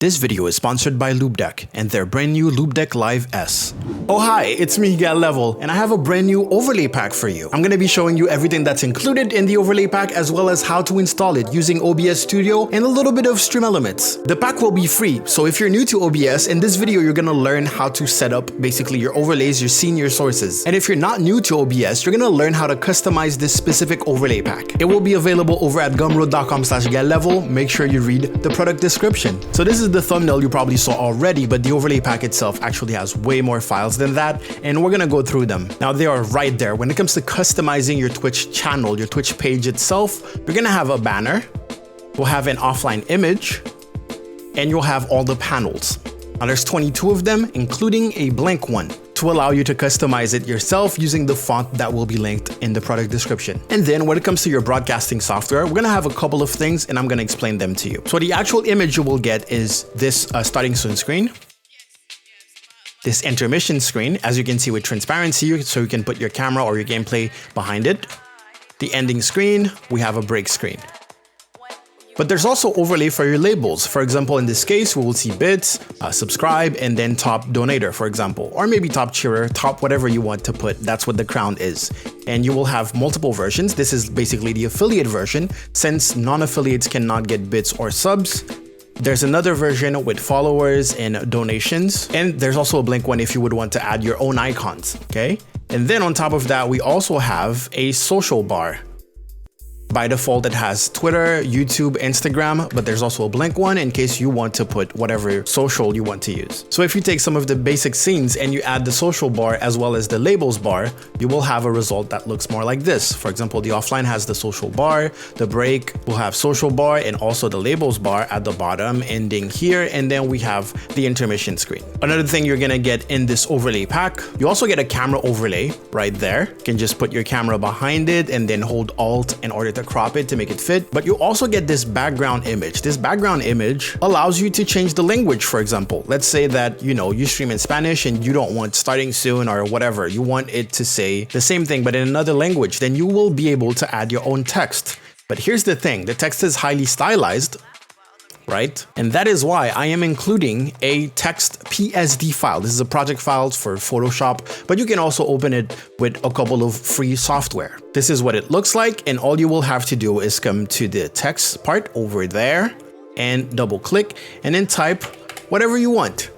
This video is sponsored by Loupedeck and their brand new Loupedeck Live S. Oh hi, it's me Level, and I have a brand new overlay pack for you. I'm going to be showing you everything that's included in the overlay pack as well as how to install it using OBS Studio and a little bit of Streamelements. The pack will be free, so if you're new to OBS, in this video you're going to learn how to set up basically your overlays, your scene, your sources. And if you're not new to OBS, you're going to learn how to customize this specific overlay pack. It will be available over at gumroad.com/getlevel. Make sure you read the product description. So this is the thumbnail you probably saw already, but the overlay pack itself actually has way more files than that, and we're gonna go through them. Now they are right there. When it comes to customizing your Twitch channel, your Twitch page itself, you're gonna have a banner, we'll have an offline image, and you'll have all the panels. Now there's 22 of them, including a blank one, to allow you to customize it yourself using the font that will be linked in the product description. And then when it comes to your broadcasting software, we're gonna have a couple of things and I'm gonna explain them to you. So the actual image you will get is this starting soon screen, this intermission screen, as you can see with transparency, so you can put your camera or your gameplay behind it. The ending screen, we have a break screen. But there's also overlay for your labels. For example, in this case, we will see bits, subscribe, and then top donator, for example, or maybe top cheerer, top whatever you want to put. That's what the crown is. And you will have multiple versions. This is basically the affiliate version, since non-affiliates cannot get bits or subs. There's another version with followers and donations. And there's also a blank one if you would want to add your own icons, okay? And then on top of that, we also have a social bar. By default, it has Twitter, YouTube, Instagram, but there's also a blank one in case you want to put whatever social you want to use. So if you take some of the basic scenes and you add the social bar as well as the labels bar, you will have a result that looks more like this. For example, the offline has the social bar, the break will have social bar and also the labels bar at the bottom ending here, and then we have the intermission screen. Another thing you're gonna get in this overlay pack, you also get a camera overlay right there. You can just put your camera behind it and then hold Alt in order to crop it to make it fit. But you also get this background image. This background image allows you to change the language. For example, let's say that you stream in Spanish and you don't want starting soon or whatever, you want it to say the same thing but in another language, then you will be able to add your own text. But here's the thing, the text is highly stylized, right? And that is why I am including a text PSD file. This is a project file for Photoshop, but you can also open it with a couple of free software. This is what it looks like, and all you will have to do is come to the text part over there and double click and then type whatever you want.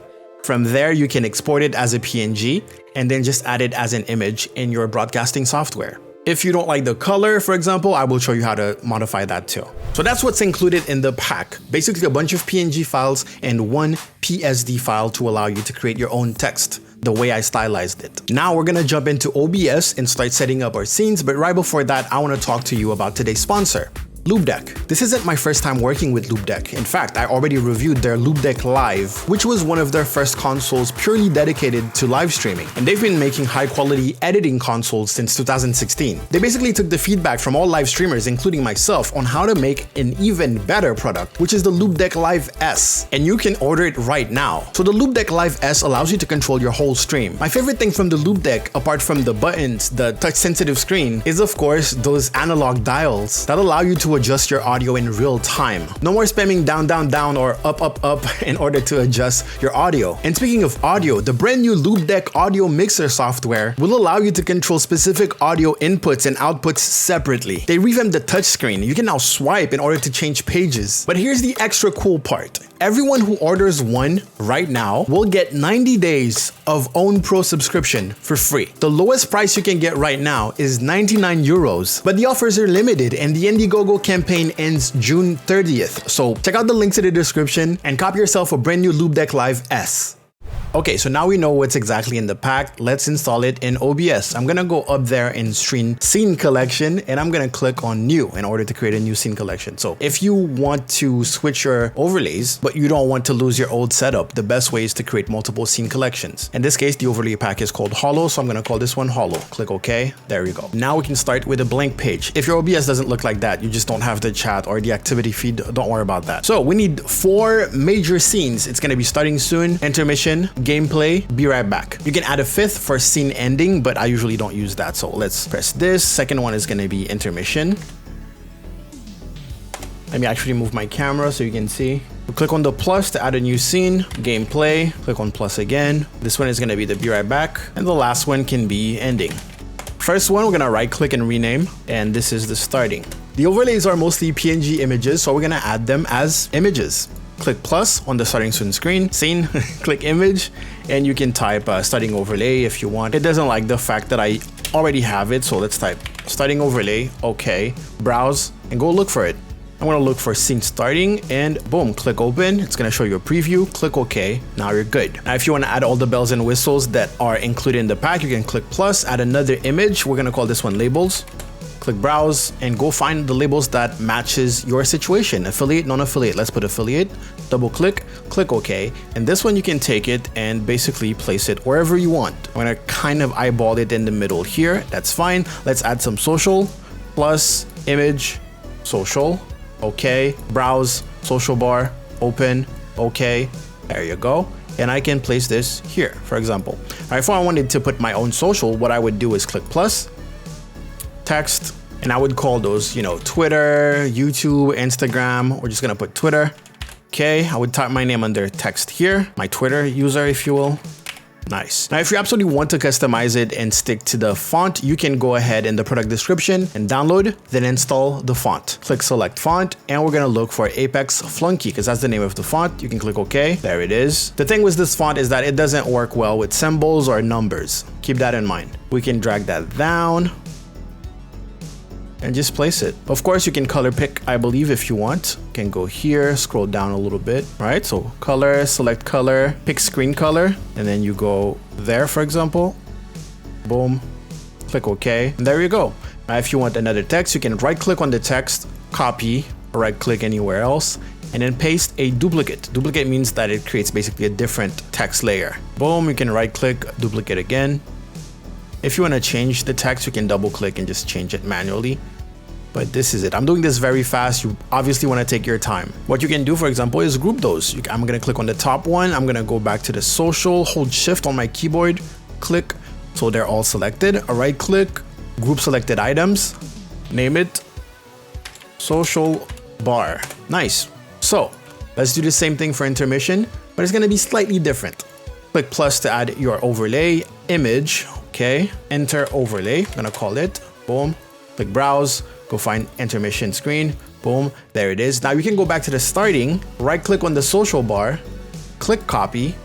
From there, you can export it as a PNG and then just add it as an image in your broadcasting software. If you don't like the color, for example, I will show you how to modify that too. So that's what's included in the pack. Basically a bunch of PNG files and one PSD file to allow you to create your own text, the way I stylized it. Now we're gonna jump into OBS and start setting up our scenes, but right before that, I wanna talk to you about today's sponsor, Loupedeck. This isn't my first time working with Loupedeck. In fact, I already reviewed their Loupedeck Live, which was one of their first consoles purely dedicated to live streaming. And they've been making high quality editing consoles since 2016. They basically took the feedback from all live streamers, including myself, on how to make an even better product, which is the Loupedeck Live S. And you can order it right now. So the Loupedeck Live S allows you to control your whole stream. My favorite thing from the Loupedeck, apart from the buttons, the touch sensitive screen, is of course those analog dials that allow you to adjust your audio in real time. No more spamming down, down, down or up, up, up in order to adjust your audio. And speaking of audio, the brand new Loupedeck audio mixer software will allow you to control specific audio inputs and outputs separately. They revamped the touchscreen. You can now swipe in order to change pages. But here's the extra cool part. Everyone who orders one right now will get 90 days of Own Pro subscription for free. The lowest price you can get right now is 99 euros, but the offers are limited and the Indiegogo campaign ends June 30th. So check out the links in the description and copy yourself a brand new Loupedeck Live S. Okay, so now we know what's exactly in the pack. Let's install it in OBS. I'm gonna go up there in Scene Collection and I'm gonna click on New in order to create a new scene collection. So if you want to switch your overlays, but you don't want to lose your old setup, the best way is to create multiple scene collections. In this case, the overlay pack is called HOLO, so I'm gonna call this one HOLO. Click OK. There we go. Now we can start with a blank page. If your OBS doesn't look like that, you just don't have the chat or the activity feed, don't worry about that. So we need 4 major scenes. It's gonna be starting soon, intermission, gameplay, be right back. You can add a 5th for scene ending, but I usually don't use that. So let's press this. Second one is going to be intermission. Let me actually move my camera so you can see. Click on the plus to add a new scene, gameplay, click on plus again. This one is gonna be the be right back, and the last one can be ending. First one, we're gonna right click and rename, and this is the starting. The overlays are mostly PNG images, so we're gonna add them as images. Click plus on the starting scene, click image, and you can type starting overlay if you want. It doesn't like the fact that I already have it, so let's type starting overlay, okay, browse, and go look for it. I'm gonna look for scene starting, and boom, click open. It's gonna show you a preview, click OK, now you're good. Now if you wanna add all the bells and whistles that are included in the pack, you can click plus, add another image. We're gonna call this one labels. Click browse and go find the labels that matches your situation. Affiliate, non-affiliate, let's put affiliate, double click, click OK. And this one you can take it and basically place it wherever you want. I'm gonna kind of eyeball it in the middle here, that's fine. Let's add some social, plus image, social, OK, browse, social bar, open, OK, there you go. And I can place this here, for example. Now, if I wanted to put my own social, what I would do is click plus, text, and I would call those, you know, Twitter, YouTube, Instagram. We're just gonna put Twitter. Okay, I would type my name under text here, my Twitter user, if you will. Nice. Now, if you absolutely want to customize it and stick to the font, you can go ahead in the product description and download, then install the font. Click select font, and we're gonna look for Apex Flunky because that's the name of the font. You can click OK. There it is. The thing with this font is that it doesn't work well with symbols or numbers. Keep that in mind. We can drag that down and just place it. Of course, you can color pick, I believe, if you want. You can go here, scroll down a little bit, right? So color, select color, pick screen color, and then you go there, for example. Boom, click OK, and there you go. Now, if you want another text, you can right click on the text, copy, or right click anywhere else, and then paste a duplicate. Duplicate means that it creates basically a different text layer. Boom, you can right click, duplicate again. If you want to change the text, you can double click and just change it manually. But this is it. I'm doing this very fast. You obviously want to take your time. What you can do, for example, is group those. I'm going to click on the top one. I'm going to go back to the social, hold shift on my keyboard, click. So they're all selected. A right click, group selected items, name it social bar. Nice. So let's do the same thing for intermission, but it's going to be slightly different. Click plus to add your overlay image. Okay, enter overlay, I'm gonna call it, boom, click browse, go find intermission screen, boom, there it is. Now you can go back to the starting, right click on the social bar, click copy,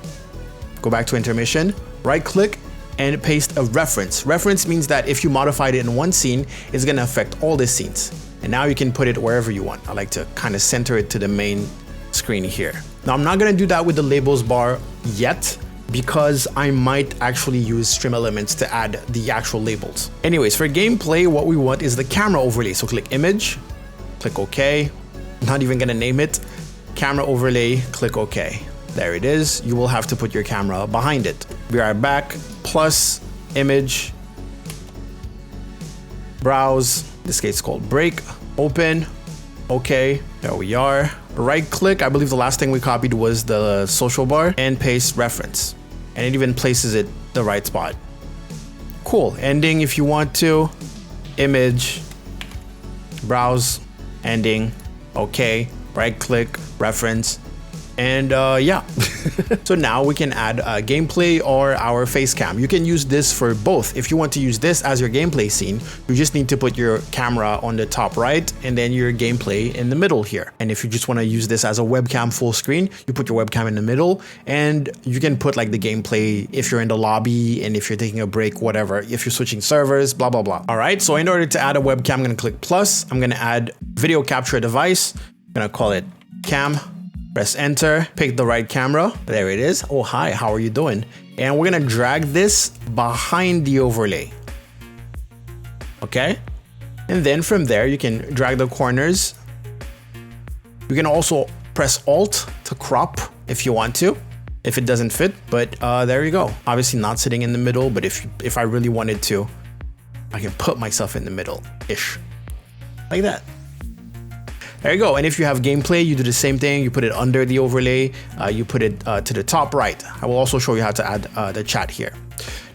go back to intermission, right click and paste a reference. Reference means that if you modified it in one scene, it's gonna affect all the scenes. And now you can put it wherever you want. I like to kind of center it to the main screen here. Now I'm not gonna do that with the labels bar yet, because I might actually use Streamelements to add the actual labels. Anyways, for gameplay, what we want is the camera overlay. So click image, click OK. Not even gonna name it. Camera overlay, click OK. There it is. You will have to put your camera behind it. Be right back. Plus image, browse. In this case, it's called break. Open. OK. There we are. Right click. I believe the last thing we copied was the social bar, and paste reference. And it even places it the right spot. Cool. Ending if you want to. Image, browse, ending, OK, right click, reference, and yeah. So now we can add gameplay or our face cam. You can use this for both. If you want to use this as your gameplay scene, you just need to put your camera on the top right and then your gameplay in the middle here. And if you just want to use this as a webcam full screen, you put your webcam in the middle, and you can put like the gameplay if you're in the lobby and if you're taking a break, whatever, if you're switching servers, blah, blah, blah. All right, so in order to add a webcam, I'm going to click plus. I'm going to add video capture device. I'm going to call it cam. Press enter, pick the right camera. There it is. Oh, hi, how are you doing? And we're gonna drag this behind the overlay. Okay? And then from there, you can drag the corners. You can also press Alt to crop if you want to, if it doesn't fit, but there you go. Obviously not sitting in the middle, but if I really wanted to, I can put myself in the middle-ish, like that. There you go. And if you have gameplay, you do the same thing. You put it under the overlay. You put it to the top right. I will also show you how to add the chat here.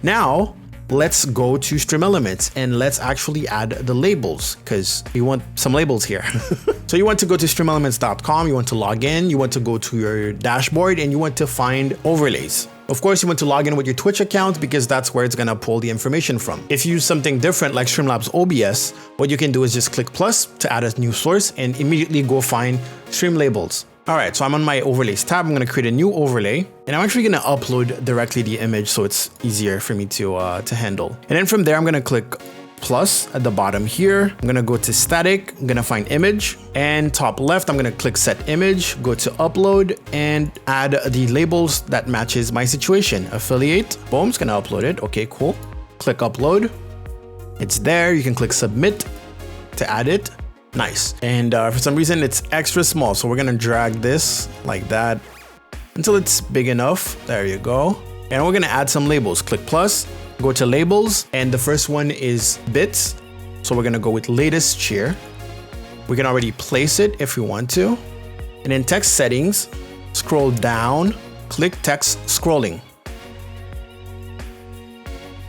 Now, let's go to Streamelements and let's actually add the labels because we want some labels here. So you want to go to streamelements.com, you want to log in, you want to go to your dashboard and you want to find overlays. Of course, you want to log in with your Twitch account because that's where it's gonna pull the information from. If you use something different like Streamlabs OBS, what you can do is just click plus to add a new source and immediately go find stream labels. All right, so I'm on my overlays tab. I'm gonna create a new overlay and I'm actually gonna upload directly the image so it's easier for me to handle. And then from there, I'm gonna click plus at the bottom here. I'm gonna go to static, I'm gonna find image, and top left, I'm gonna click set image, go to upload and add the labels that matches my situation. Affiliate, boom, it's gonna upload it. Okay, cool. Click upload. It's there. You can click submit to add it. Nice. And for some reason it's extra small. So we're gonna drag this like that until it's big enough. There you go. And we're gonna add some labels. Click plus, go to labels, and the first one is bits. So we're gonna go with latest cheer. We can already place it if we want to. And in text settings, scroll down, click text scrolling.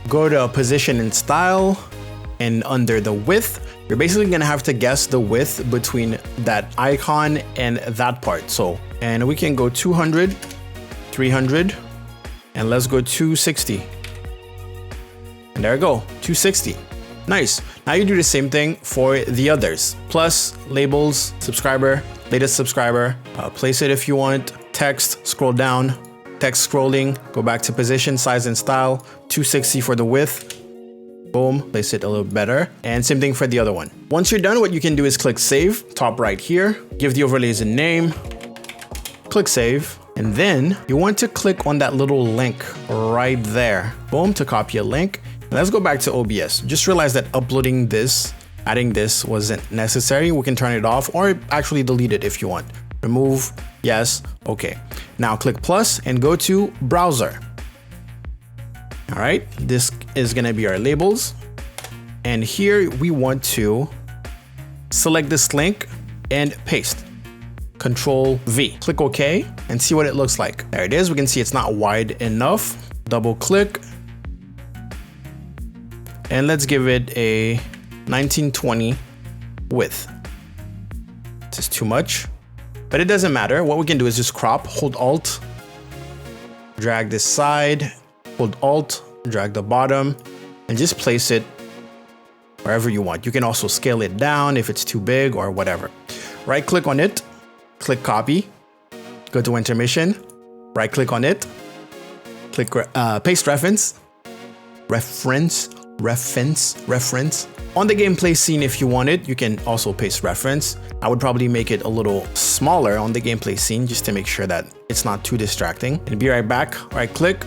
Go to position and style, and under the width, you're basically gonna have to guess the width between that icon and that part. So, and we can go 200, 300, and let's go 260. And there we go, 260. Nice. Now you do the same thing for the others. Plus, labels, subscriber, latest subscriber, place it if you want, text, scroll down, text scrolling, go back to position, size and style, 260 for the width. Boom, place it a little better. And same thing for the other one. Once you're done, what you can do is click save, top right here, give the overlays a name, click save, and then you want to click on that little link right there. Boom, to copy a link. And let's go back to OBS. Just realize that uploading this, adding this wasn't necessary. We can turn it off or actually delete it if you want. Remove, yes, okay. Now click plus and go to browser. All right, this is gonna be our labels. And here we want to select this link and paste. Control V, click OK and see what it looks like. There it is. We can see it's not wide enough. Double click. And let's give it a 1920 width. This is too much, but it doesn't matter. What we can do is just crop, hold Alt, drag this side, hold Alt, drag the bottom, and just place it wherever you want. You can also scale it down if it's too big or whatever. Right click on it, click copy, go to intermission, right click on it, click paste reference. On the gameplay scene, if you want it, you can also paste reference. I would probably make it a little smaller on the gameplay scene just to make sure that it's not too distracting. And be right back, right click,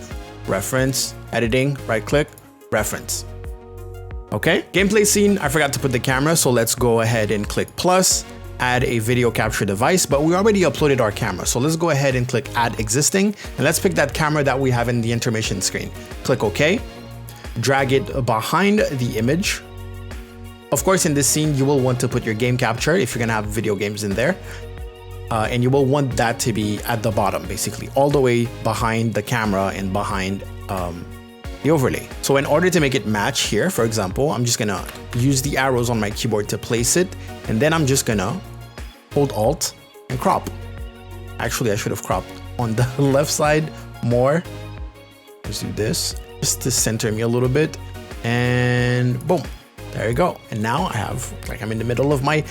reference, editing, right click, reference. Okay, gameplay scene, I forgot to put the camera, so let's go ahead and click plus, add a video capture device, but we already uploaded our camera. So let's go ahead and click add existing, and let's pick that camera that we have in the intermission screen. Click OK, drag it behind the image. Of course, in this scene, you will want to put your game capture if you're gonna have video games in there. And you will want that to be at the bottom, basically, all the way behind the camera and behind the overlay. So in order to make it match here, for example, I'm just gonna use the arrows on my keyboard to place it. And then I'm just gonna hold Alt and crop. Actually, I should have cropped on the left side more. Let's do this, just to center me a little bit. And boom. There you go. And now I have, like, I'm in the middle of my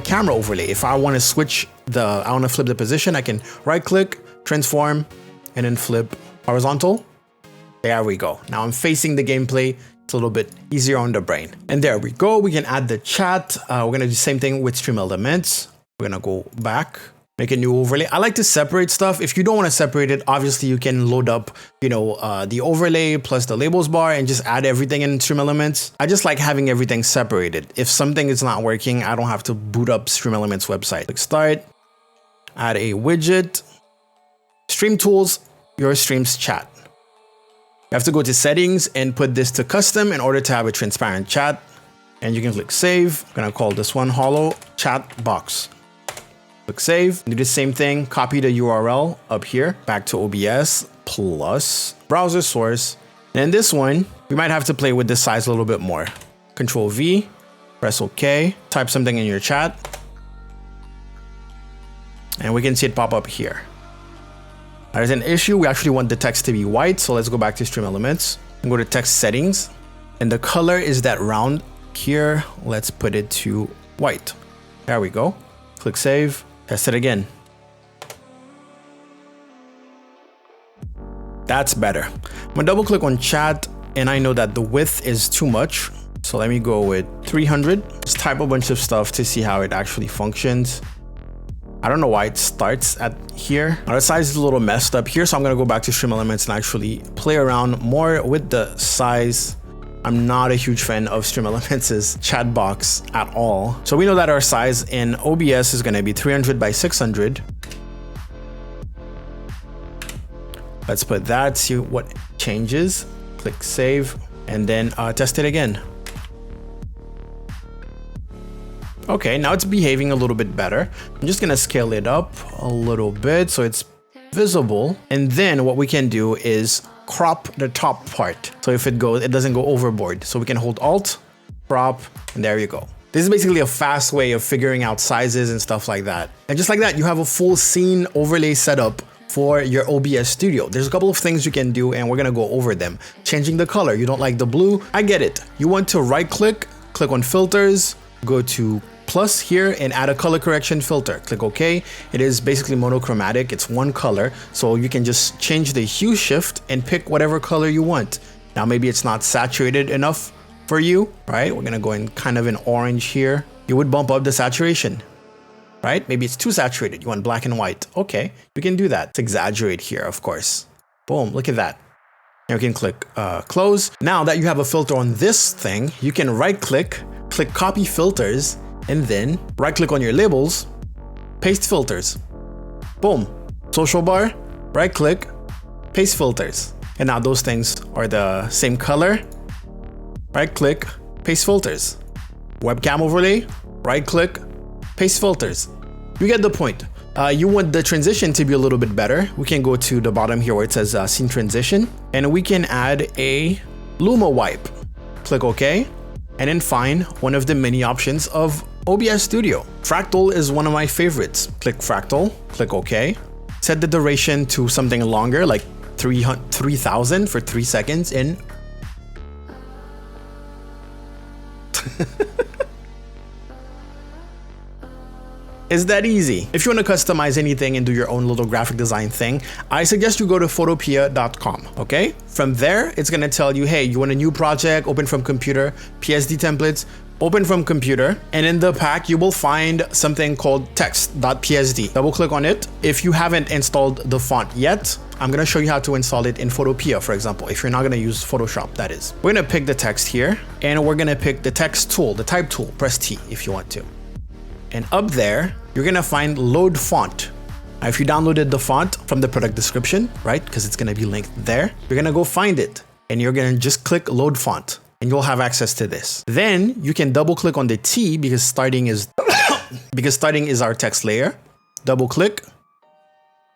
camera overlay. If I want to switch I want to flip the position, I can right click, transform, and then flip horizontal. There we go. Now I'm facing the gameplay. It's a little bit easier on the brain. And there we go. We can add the chat. We're going to do the same thing with Streamelements. We're going to go back, make a new overlay. I like to separate stuff. If you don't want to separate it, obviously you can load up, the overlay plus the labels bar and just add everything in Streamelements. I just like having everything separated. If something is not working, I don't have to boot up Streamelements website. Click start, add a widget, stream tools, your streams chat. You have to go to settings and put this to custom in order to have a transparent chat. And you can click save. I'm gonna call this one HOLO chat box. Click save, do the same thing, copy the URL up here, back to OBS, plus browser source. And in this one, You might have to play with this size a little bit more. Control V, press OK, type something in your chat. And we can see it pop up here. There's an issue. We actually want the text to be white. So let's go back to Streamelements and go to text settings. And the color is that round here. Let's put it to white. There we go. Click save. Test it again. That's better. I'm gonna double click on chat and I know that the width is too much. So let me go with 300. Just type a bunch of stuff to see how it actually functions. I don't know why it starts at here. Our size is a little messed up here. So I'm gonna go back to Streamelements and actually play around more with the size. I'm not a huge fan of Streamelements' chat box at all. So we know that our size in OBS is gonna be 300 by 600. Let's put that, see what changes. Click save and then test it again. Okay, now it's behaving a little bit better. I'm just gonna scale it up a little bit so it's visible. And then what we can do is crop the top part. So if it goes, it doesn't go overboard. So we can hold Alt, crop, and there you go. This is basically a fast way of figuring out sizes and stuff like that. And just like that, you have a full scene overlay setup for your OBS Studio. There's a couple of things you can do and we're gonna go over them. Changing the color, you don't like the blue, I get it. You want to right click, click on filters, go to plus here and add a color correction filter. Click OK. It is basically monochromatic, it's one color. So you can just change the hue shift and pick whatever color you want. Now maybe it's not saturated enough for you, right? We're gonna go in kind of an orange here. You would bump up the saturation. Right? Maybe it's too saturated. You want black and white. Okay, we can do that. Let's exaggerate here, of course. Boom, look at that. And we can click close. Now that you have a filter on this thing, you can right click, click copy filters, and then right click on your labels, paste filters. Boom, social bar, right click, paste filters. And now those things are the same color. Right click, paste filters. Webcam overlay, right click, paste filters. You get the point. You want the transition to be a little bit better. We can go to the bottom here where it says scene transition and we can add a Luma wipe. Click OK and then find one of the many options of OBS Studio. Fractal is one of my favorites. Click fractal, click OK. Set the duration to something longer like 3000 for 3 seconds in. It's that easy. If you want to customize anything and do your own little graphic design thing, I suggest you go to photopea.com, okay? From there, it's going to tell you, hey, you want a new project, open from computer, PSD templates, open from computer, and in the pack, you will find something called text.psd. Double click on it. If you haven't installed the font yet, I'm going to show you how to install it in Photopea, for example, if you're not going to use Photoshop, that is. We're going to pick the text here, and we're going to pick the text tool, the type tool. Press T if you want to. And up there, you're gonna find load font. Now, if you downloaded the font from the product description, right? Because it's gonna be linked there, you're gonna go find it and you're gonna just click load font and you'll have access to this. Then you can double click on the T because starting is our text layer. Double click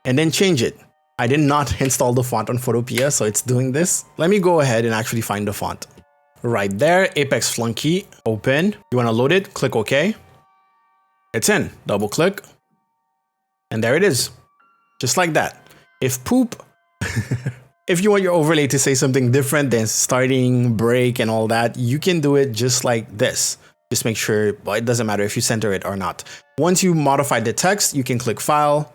and then change it. I did not install the font on Photopea, so it's doing this. Let me go ahead and actually find the font. Right there, Apex Flunky, open. You wanna load it, click OK. It's in, double click, and there it is, just like that. If poop, if you want your overlay to say something different than starting, break, and all that, you can do it just like this. Just make sure, well, it doesn't matter if you center it or not. Once you modify the text, you can click File,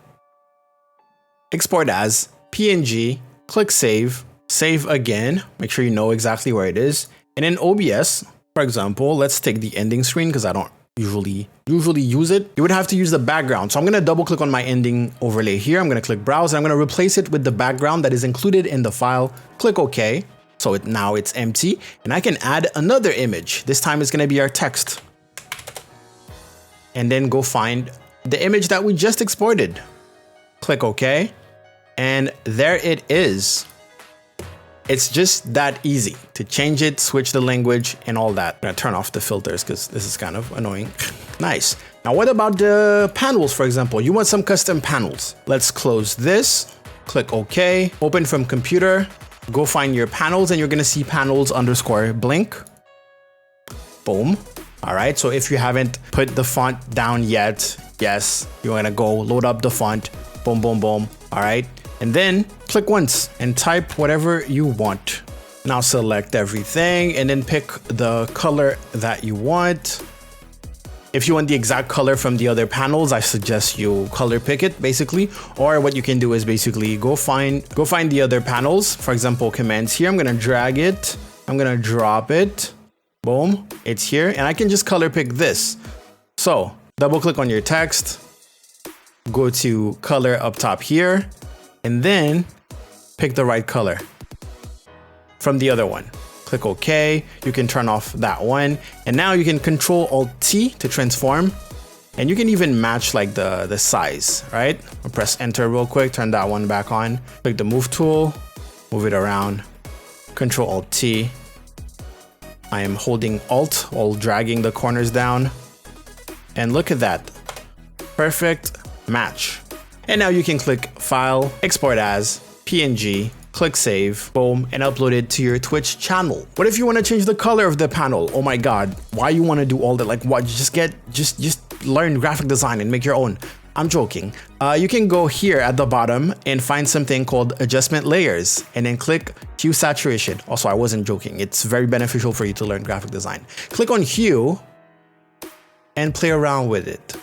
Export as, PNG, click Save, Save again, make sure you know exactly where it is. And in OBS, for example, let's take the ending screen because I don't usually use it. You would have to use the background. So I'm going to double click on my ending overlay here. I'm going to click browse and I'm going to replace it with the background that is included in the file. Click OK. So now it's empty and I can add another image. This time it's going to be our text. And then go find the image that we just exported. Click OK. And there it is. It's just that easy to change it, switch the language and all that. I'm gonna turn off the filters because this is kind of annoying. Nice. Now, what about the panels, for example? You want some custom panels. Let's close this, click OK, open from computer, go find your panels and you're gonna see panels underscore blink. Boom. All right, so if you haven't put the font down yet, yes, you're gonna go load up the font. Boom, boom, boom. All right, and then click once and type whatever you want. Now select everything and then pick the color that you want. If you want the exact color from the other panels, I suggest you color pick it basically. Or what you can do is basically go find the other panels. For example, commands here. I'm gonna drag it. I'm gonna drop it. Boom, it's here. And I can just color pick this. So double click on your text, go to color up top here, and then pick the right color from the other one. Click OK. You can turn off that one. And now you can Control-Alt-T to transform. And you can even match like the size, right? I'll press enter real quick, turn that one back on. Click the move tool, move it around, Control-Alt-T. I am holding Alt while dragging the corners down. And look at that. Perfect match. And now you can click File, Export as, PNG, click Save, boom, and upload it to your Twitch channel. What if you want to change the color of the panel? Oh my God, why you want to do all that? Like what, just learn graphic design and make your own. I'm joking. You can go here at the bottom and find something called Adjustment Layers and then click Hue Saturation. Also, I wasn't joking. It's very beneficial for you to learn graphic design. Click on Hue and play around with it.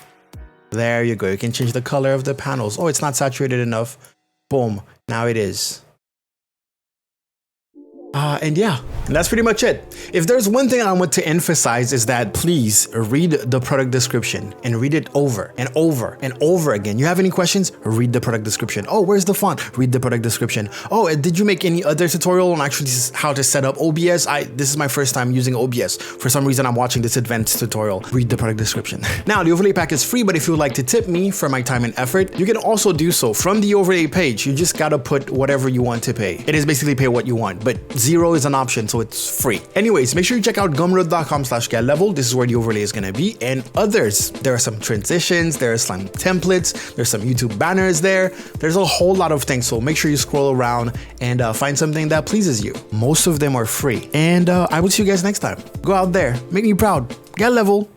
There you go. You can change the color of the panels. Oh, it's not saturated enough. Boom, now it is. And yeah, and that's pretty much it. If there's one thing I want to emphasize is that please read the product description and read it over and over and over again. You have any questions? Read the product description. Oh, where's the font? Read the product description. Oh, did you make any other tutorial on actually how to set up OBS? This is my first time using OBS. For some reason, I'm watching this advanced tutorial. Read the product description. Now, the overlay pack is free, but if you would like to tip me for my time and effort, you can also do so from the overlay page. You just gotta put whatever you want to pay. It is basically pay what you want, but 0 is an option, so it's free. Anyways, make sure you check out gumroad.com/getlevel. This is where the overlay is gonna be, and others. There are some transitions, there are some templates, there's some YouTube banners there. There's a whole lot of things, so make sure you scroll around and find something that pleases you. Most of them are free, and I will see you guys next time. Go out there, make me proud. Get level.